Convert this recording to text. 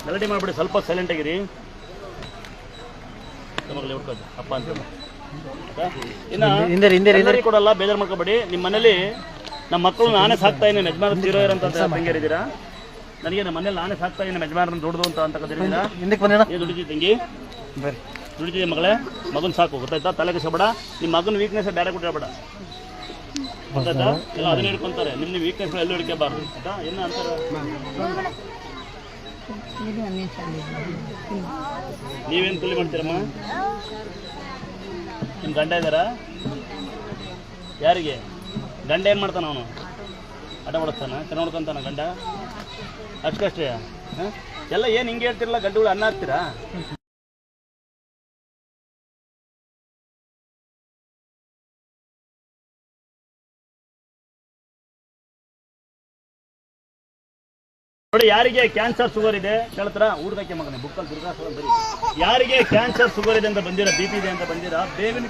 ಗಲಾಟೆ ಮಾಡಿಬಿಡಿ, ಸ್ವಲ್ಪ ಸೈಲೆಂಟ್ ಆಗಿರಿ. ಮಗಳೇ ಹುಡ್ಕೋದು ಅಪ್ಪ ಅಂತ ಇನ್ನು ಕೊಡಲ್ಲ, ಬೇಜಾರು ಮಾಡ್ಕೋಬೇಡಿ. ನಿಮ್ಮ ಮನೇಲಿ ನಮ್ಮ ಮಕ್ಕಳು ನಾನೇ ಸಾಕ್ತಾ ಇದ್ದೀನಿ, ಯಜಮಾನ ತೀರೋಯರ್ ಅಂತ ತಂಗಿಯರಿದ್ದೀರಾ. ನನಗೆ ನಮ್ಮ ಮನೇಲಿ ನಾನೇ ಸಾಕ್ತಾ ಇದ್ದೀನಿ, ಯಜಮಾನರನ್ನ ದುಡ್ದು ಅಂತ ಕದಿದ್ದೀರಾ. ದುಡಿದಿ ತಂಗಿ, ದುಡಿತಿದ್ದೆ ಮಗಳೇ, ಮಗನ ಸಾಕು ಗೊತ್ತಾಯ್ತಾ. ತಲೆ ಕೆಸಬೇಡ, ನಿಮ್ಮ ಮಗನ ವೀಕ್ನೆಸ್ ಬೇರೆ ಕೊಟ್ಟಿರಬೇಡ ಗೊತ್ತಾಯ್ತಾ. ಎಲ್ಲ ಅದನ್ನ ಹಿಡ್ಕೊಂತಾರೆ, ನಿಮ್ಮ ವೀಕ್ನೆಸ್ ಎಲ್ಲೂ ಹಿಡ್ಕೋಬಾರ್ದು ಆಯ್ತಾ. ಏನು ಅಂತಾರೆ, ನೀವೇನು ಕೂಲಿ ಮಾಡ್ತೀರಮ್ಮ? ನಿಮ್ಮ ಗಂಡ ಇದ್ದಾರಾ? ಯಾರಿಗೆ ಗಂಡ ಏನು ಮಾಡ್ತಾನ? ಅವನು ಆಟ ಹೊಡಿಸ್ತಾನ, ಚೆನ್ನಾಗಿ ನೋಡ್ಕೊಂತಾನ ಗಂಡ? ಅಷ್ಟೇ ಹಾಂ. ಎಲ್ಲ ಏನು ಹಿಂಗೆ ಹೇಳ್ತಿರಲ್ಲ, ಗಂಡುಗಳು ಅನ್ನ ಹಾಕ್ತೀರಾ? ನೋಡಿ, ಯಾರಿಗೆ ಕ್ಯಾನ್ಸರ್ ಶುಗರ್ ಇದೆ ಹೇಳ್ತಾರ? ಊಟಕ್ಕೆ ಮಗನೇ ಬುಕ್ಕಲ್ಲಿ ದುರ್ಗಾಸನ ಬರೀ. ಯಾರಿಗೆ ಕ್ಯಾನ್ಸರ್ ಶುಗರ್ ಇದೆ ಅಂತ ಬಂದಿರಾ, BP ಇದೆ ಅಂತ ಬಂದಿರಾ, ಬೇವಿನ